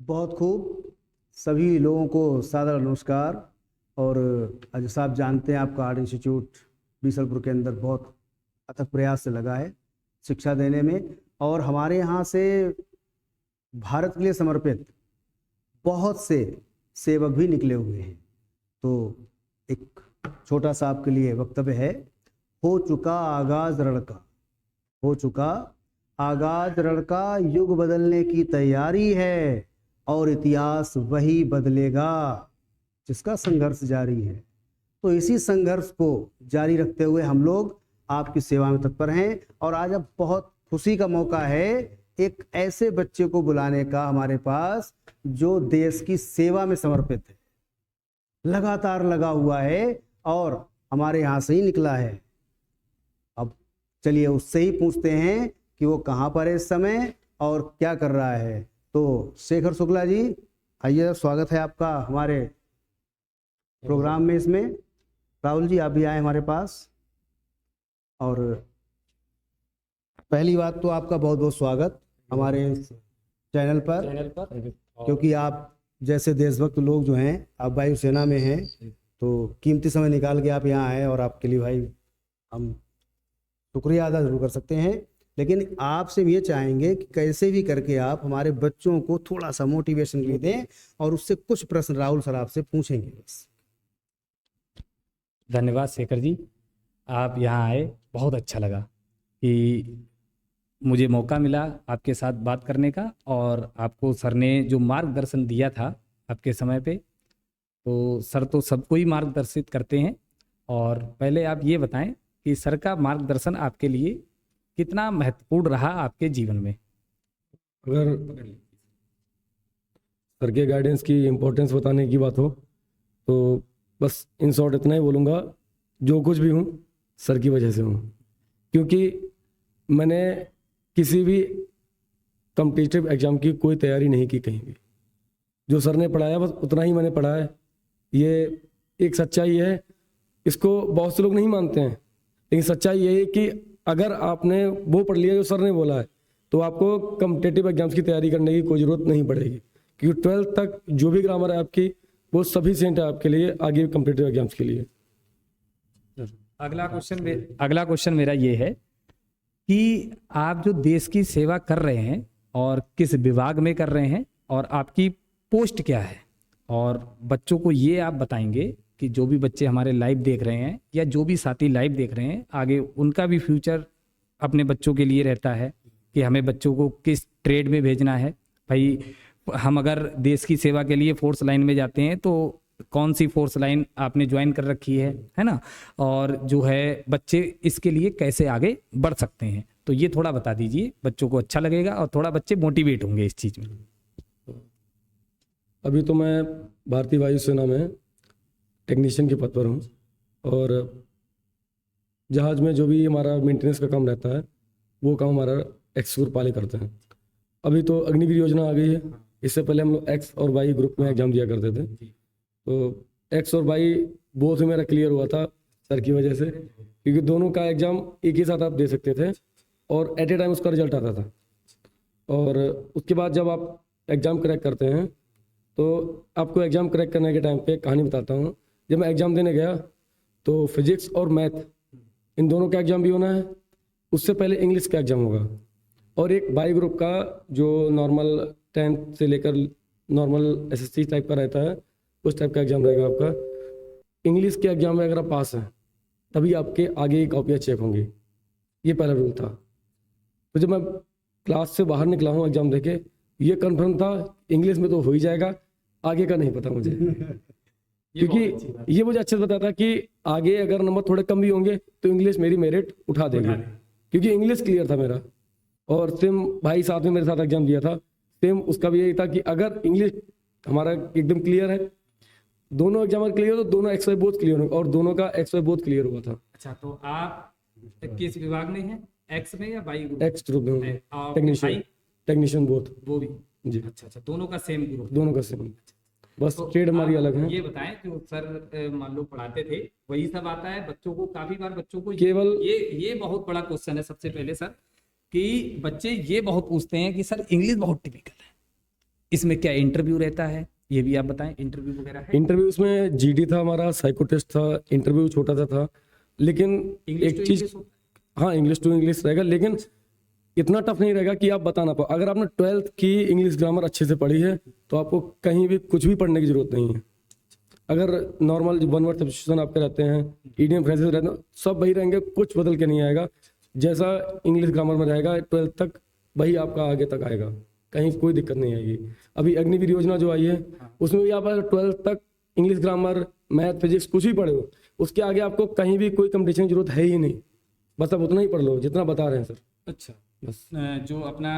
बहुत खूब। सभी लोगों को सादर नमस्कार। और अजय साहब जानते हैं आपका आर्ट इंस्टीट्यूट बीसलपुर के अंदर बहुत अथक प्रयास से लगा है शिक्षा देने में, और हमारे यहाँ से भारत के लिए समर्पित बहुत से सेवक भी निकले हुए हैं। तो एक छोटा सा आपके लिए वक्तव्य है। हो चुका आगाज रणका, हो चुका आगाज रणका, युग बदलने की तैयारी है और इतिहास वही बदलेगा जिसका संघर्ष जारी है। तो इसी संघर्ष को जारी रखते हुए हम लोग आपकी सेवा में तत्पर हैं। और आज अब बहुत खुशी का मौका है एक ऐसे बच्चे को बुलाने का हमारे पास जो देश की सेवा में समर्पित है, लगातार लगा हुआ है और हमारे यहाँ से ही निकला है। अब चलिए उससे ही पूछते हैं कि वो कहाँ पर है इस समय और क्या कर रहा है। तो शेखर शुक्ला जी, आइए, स्वागत है आपका हमारे प्रोग्राम में। इसमें राहुल जी आप भी आए हमारे पास। और पहली बात तो आपका बहुत बहुत स्वागत हमारे चैनल पर, क्योंकि आप जैसे देशभक्त लोग जो हैं, आप वायुसेना में हैं, तो कीमती समय निकाल के आप यहाँ आए और आपके लिए भाई हम शुक्रिया अदा जरूर कर सकते हैं। लेकिन आपसे ये चाहेंगे कि कैसे भी करके आप हमारे बच्चों को थोड़ा सा मोटिवेशन भी दें और उससे कुछ प्रश्न राहुल सर आपसे पूछेंगे बस। धन्यवाद शेखर जी, आप यहाँ आए, बहुत अच्छा लगा कि मुझे मौका मिला आपके साथ बात करने का। और आपको सर ने जो मार्गदर्शन दिया था आपके समय पे, तो सर तो सबको ही मार्गदर्शित करते हैं। और पहले आप ये बताएं कि सर का मार्गदर्शन आपके लिए कितना महत्वपूर्ण रहा आपके जीवन में। अगर सर के गाइडेंस की इम्पोर्टेंस बताने की बात हो तो बस इन शॉर्ट इतना ही बोलूँगा, जो कुछ भी हूँ सर की वजह से हूँ। क्योंकि मैंने किसी भी कॉम्पिटिटिव एग्ज़ाम की कोई तैयारी नहीं की कहीं भी। जो सर ने पढ़ाया बस उतना ही मैंने पढ़ा है। ये एक सच्चाई है, इसको बहुत से लोग नहीं मानते हैं, लेकिन सच्चाई ये है कि अगर आपने वो पढ़ लिया जो सर ने बोला है तो आपको कॉम्पिटिटिव एग्जाम्स की तैयारी करने की कोई ज़रूरत नहीं पड़ेगी। क्योंकि 12th तक जो भी ग्रामर है आपकी वो सफिशिएंट है आपके लिए आगे कॉम्पिटिटिव एग्जाम्स के लिए। अगला क्वेश्चन मेरा ये है कि आप जो देश की सेवा कर रहे हैं और किस विभाग में कर रहे हैं और आपकी पोस्ट क्या है, और बच्चों को ये आप बताएंगे कि जो भी बच्चे हमारे लाइव देख रहे हैं या जो भी साथी लाइव देख रहे हैं, आगे उनका भी फ्यूचर अपने बच्चों के लिए रहता है कि हमें बच्चों को किस ट्रेड में भेजना है। भाई हम अगर देश की सेवा के लिए फोर्स लाइन में जाते हैं तो कौन सी फोर्स लाइन आपने ज्वाइन कर रखी है ना, और जो है बच्चे इसके लिए कैसे आगे बढ़ सकते हैं। तो ये थोड़ा बता दीजिए, बच्चों को अच्छा लगेगा और थोड़ा बच्चे मोटिवेट होंगे इस चीज़ में। अभी तो मैं भारतीय वायुसेना में टेक्नीशियन के पद पर हूँ और जहाज़ में जो भी हमारा मेंटेनेंस का काम रहता है वो काम हमारा एक्स ग्रुप वाले करते हैं। अभी तो अग्निवीर योजना आ गई है, इससे पहले हम लोग एक्स और वाई ग्रुप में एग्जाम दिया करते थे। तो एक्स और वाई बोथ मेरा क्लियर हुआ था सर की वजह से, क्योंकि दोनों का एग्ज़ाम एक ही साथ आप दे सकते थे और एट ए टाइम उसका रिजल्ट आता था। और उसके बाद जब आप एग्ज़ाम क्रैक करते हैं तो आपको एग्ज़ाम क्रैक करने के टाइम पे कहानी बताता हूँ। जब मैं एग्ज़ाम देने गया तो फिजिक्स और मैथ इन दोनों का एग्ज़ाम भी होना है, उससे पहले इंग्लिश का एग्ज़ाम होगा, और एक बाई ग्रुप का जो नॉर्मल 10th से लेकर नॉर्मल एसएससी टाइप का रहता है उस टाइप का एग्ज़ाम रहेगा आपका। इंग्लिश के एग्ज़ाम में अगर आप पास हैं तभी आपके आगे की कॉपियाँ चेक होंगी, ये पहला रूल था। तो जब मैं क्लास से बाहर निकला हूँ एग्ज़ाम देके, ये कन्फर्म था इंग्लिश में तो हो ही जाएगा, आगे का नहीं पता मुझे। क्योंकि ये मुझे अच्छे से पता था कि आगे अगर नंबर थोड़े कम भी होंगे तो इंग्लिश मेरी मेरिट उठा देगी, क्योंकि इंग्लिश क्लियर था मेरा। और सेम भाई साथ में मेरे साथ एग्जाम दिया था, सेम उसका भी यही था कि अगर इंग्लिश हमारा एकदम क्लियर है, दोनों एग्जाम क्लियर तो दोनों एक्स वाई बोथ क्लियर हो, और दोनों का एक्स वाई बोथ क्लियर हुआ था। अच्छा, तो आप किस विभाग में हैं, एक्स में या वाई ग्रुप? एक्स ग्रुप में, टेक्नीशियन बोथ। वो भी जी। अच्छा, दोनों का सेम ग्रुप? दोनों का सेम, बस तो ट्रेड हमारी अलग है। ये बताएं, जो सर मान लो पढ़ाते थे वही सब आता है बच्चों को? काफी बार बच्चों को केवल ये बहुत बड़ा क्वेश्चन है सबसे पहले सर, कि बच्चे ये बहुत पूछते हैं कि सर इंग्लिश बहुत टिपिकल है, इसमें क्या इंटरव्यू रहता है, ये भी आप बताएं, इंटरव्यू वगैरह है? इंटरव्यू उसमें जीडी था हमारा, साइको टेस्ट था, इंटरव्यू छोटा सा था, लेकिन इंग्लिश एक टू चीज, इंग्लिश होता हाँ इंग्लिश टू इंग्लिश रहेगा, लेकिन इतना टफ नहीं रहेगा कि आप बता ना पाओ। अगर आपने 12th की इंग्लिश ग्रामर अच्छे से पढ़ी है तो आपको कहीं भी कुछ भी पढ़ने की जरूरत नहीं है। अगर नॉर्मल वन वर्ड सब्स्टिट्यूशन आपके रहते हैं, इडियम फ्रेजेस रहते हैं, सब वही रहेंगे, कुछ बदल के नहीं आएगा। जैसा इंग्लिश ग्रामर में रहेगा 12th तक वही आपका आगे तक आएगा, कहीं कोई दिक्कत नहीं आएगी। अभी अग्निवीर योजना जो आई है उसमें भी आप अगर 12th तक इंग्लिश ग्रामर, मैथ, फिजिक्स कुछ भी पढ़े हो, उसके आगे आपको कहीं भी कोई कंपटीशन की जरूरत है ही नहीं। बस आप उतना ही पढ़ लो जितना बता रहे हैं सर। अच्छा, बस जो अपना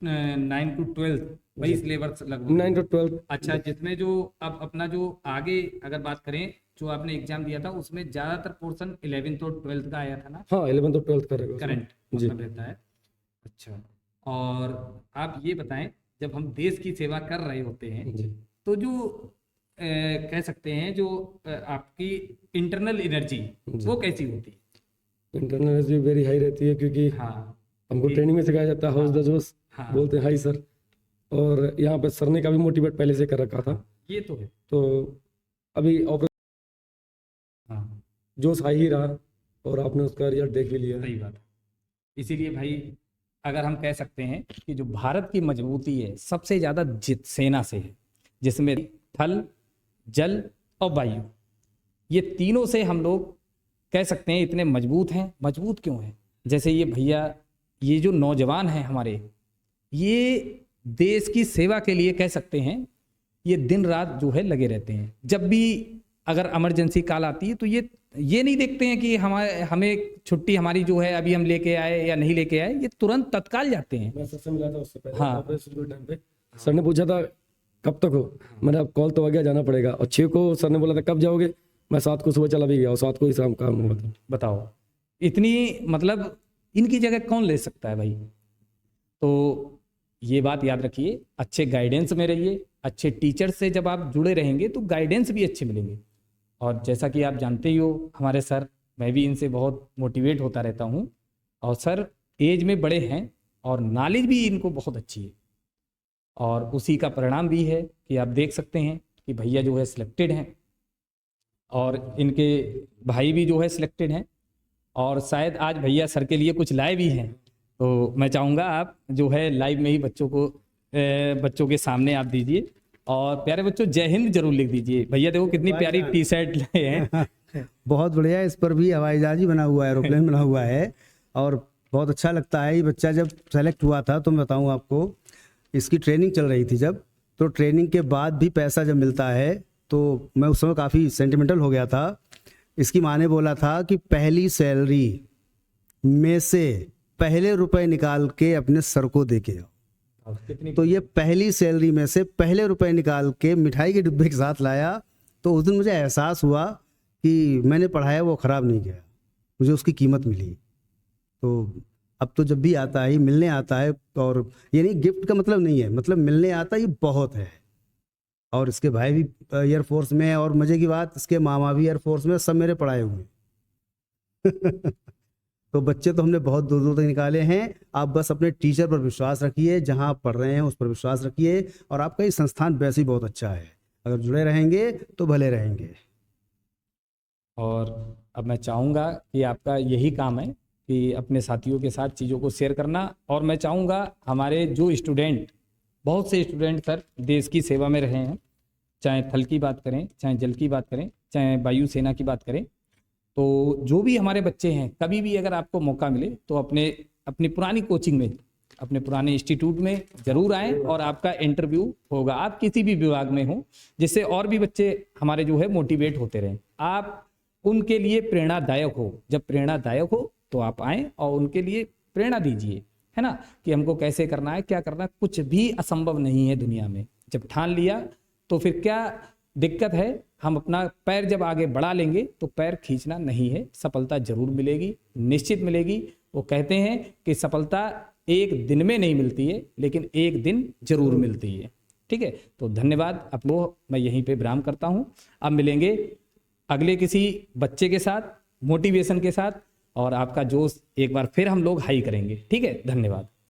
9 to 12 वही सिलेबस लगभग। 9 to 12। अच्छा, जिसमें जो अब अपना जो आगे अगर बात करें, जो आपने एग्जाम दिया था उसमें ज्यादातर पोर्शन 11th और 12th का आया था ना, हाँ 11th और 12th करेगा करंट जी। मतलब रहता है। अच्छा, और आप ये बताएं, जब हम देश की सेवा कर रहे होते हैं जी। तो जो कह सकते हैं जो आपकी इंटरनल एनर्जी वो कैसी होती है? इंटरनल एनर्जी वेरी हाई रहती है, क्योंकि हाँ हमको ट्रेनिंग में सिखाया जाता है हाउस द जोश, हाँ। बोलते हैं हाई सर। और यहाँ पे सर ने का भी मोटिवेट पहले से कर रखा था, ये तो है। तो अभी ऑपरेशन हाँ, जोश हाई ही रहा और आपने उसका रिजल्ट देख भी लिया। सही बात है। इसीलिए भाई अगर हम कह सकते हैं कि जो भारत की मजबूती है सबसे ज्यादा जित सेना से है, जिसमें थल, जल और वायु, ये तीनों से हम लोग कह सकते हैं इतने मजबूत हैं। मजबूत क्यों हैं? जैसे ये भैया, ये जो नौजवान हैं हमारे, ये देश की सेवा के लिए कह सकते हैं ये दिन रात जो है लगे रहते हैं। जब भी अगर इमरजेंसी कॉल आती है तो ये नहीं देखते हैं कि हमें छुट्टी हमारी जो है अभी हम लेके आए या नहीं लेके आए, ये तुरंत तत्काल जाते हैं। मैं सर से मिला था उससे पहले हाँ। ऑपरेशन के टाइम पे, सर ने पूछा था कब तक हो, मैंने अब कॉल तो आ गया, जाना पड़ेगा। और 6 को सर ने बोला था कब जाओगे, मैं 7 को सुबह चला भी गया और 7 को ही शाम काम हुआ था। बताओ, इतनी मतलब इनकी जगह कौन ले सकता है भाई? तो ये बात याद रखिए, अच्छे गाइडेंस में रहिए। अच्छे टीचर से जब आप जुड़े रहेंगे तो गाइडेंस भी अच्छे मिलेंगे। और जैसा कि आप जानते ही हो हमारे सर, मैं भी इनसे बहुत मोटिवेट होता रहता हूँ। और सर एज में बड़े हैं और नॉलेज भी इनको बहुत अच्छी है, और उसी का परिणाम भी है कि आप देख सकते हैं कि भैया जो है सिलेक्टेड हैं और इनके भाई भी जो है सिलेक्टेड हैं, और शायद आज भैया सर के लिए कुछ लाए भी हैं। तो मैं चाहूँगा आप जो है लाइव में ही बच्चों के सामने आप दीजिए। और प्यारे बच्चों, जय हिंद जरूर लिख दीजिए। भैया देखो कितनी प्यारी टी शर्ट लाए हैं। बहुत बढ़िया। इस पर भी हवाई जहाज ही बना हुआ है, एरोप्लेन बना हुआ है, और बहुत अच्छा लगता है। ये बच्चा जब सेलेक्ट हुआ था तो मैं बताऊँ आपको, इसकी ट्रेनिंग चल रही थी जब, तो ट्रेनिंग के बाद भी पैसा जब मिलता है तो मैं उस समय काफ़ी सेंटिमेंटल हो गया था। इसकी माँ ने बोला था कि पहली सैलरी में से पहले रुपए निकाल के अपने सर को दे के आओ। तो ये पहली सैलरी में से पहले रुपए निकाल के मिठाई के डिब्बे के साथ लाया। तो उस दिन मुझे एहसास हुआ कि मैंने पढ़ाया वो ख़राब नहीं गया, मुझे उसकी कीमत मिली। तो अब तो जब भी आता है, मिलने आता है, और ये नहीं गिफ्ट का मतलब नहीं है, मतलब मिलने आता है, ये बहुत है। और इसके भाई भी एयरफोर्स में है, और मज़े की बात इसके मामा भी एयरफोर्स में, सब मेरे पढ़ाए हुए। तो बच्चे तो हमने बहुत दूर दूर तक निकाले हैं। आप बस अपने टीचर पर विश्वास रखिए, जहां आप पढ़ रहे हैं उस पर विश्वास रखिए, और आपका ये संस्थान वैसे ही बहुत अच्छा है। अगर जुड़े रहेंगे तो भले रहेंगे। और अब मैं चाहूँगा कि आपका यही काम है कि अपने साथियों के साथ चीज़ों को शेयर करना। और मैं चाहूँगा हमारे जो स्टूडेंट, बहुत से स्टूडेंट सर देश की सेवा में रहे हैं, चाहे थल की बात करें, चाहे जल की बात करें, चाहे वायुसेना की बात करें, तो जो भी हमारे बच्चे हैं, कभी भी अगर आपको मौका मिले तो अपनी पुरानी कोचिंग में, अपने पुराने इंस्टीट्यूट में ज़रूर आएँ, और आपका इंटरव्यू होगा। आप किसी भी विभाग में हो, जिससे और भी बच्चे हमारे जो है मोटिवेट होते रहें। आप उनके लिए प्रेरणादायक हो। जब प्रेरणादायक हो तो आप आएँ और उनके लिए प्रेरणा दीजिए, है ना, कि हमको कैसे करना है, क्या करना है। कुछ भी असंभव नहीं है दुनिया में। जब ठान लिया तो फिर क्या दिक्कत है? हम अपना पैर जब आगे बढ़ा लेंगे तो पैर खींचना नहीं है, सफलता जरूर मिलेगी, निश्चित मिलेगी। वो कहते हैं कि सफलता एक दिन में नहीं मिलती है, लेकिन एक दिन जरूर मिलती है। ठीक है, तो धन्यवाद। अब वो मैं यहीं पे विराम करता हूँ। अब मिलेंगे अगले किसी बच्चे के साथ, मोटिवेशन के साथ, और आपका जोश एक बार फिर हम लोग हाई करेंगे। ठीक है, धन्यवाद।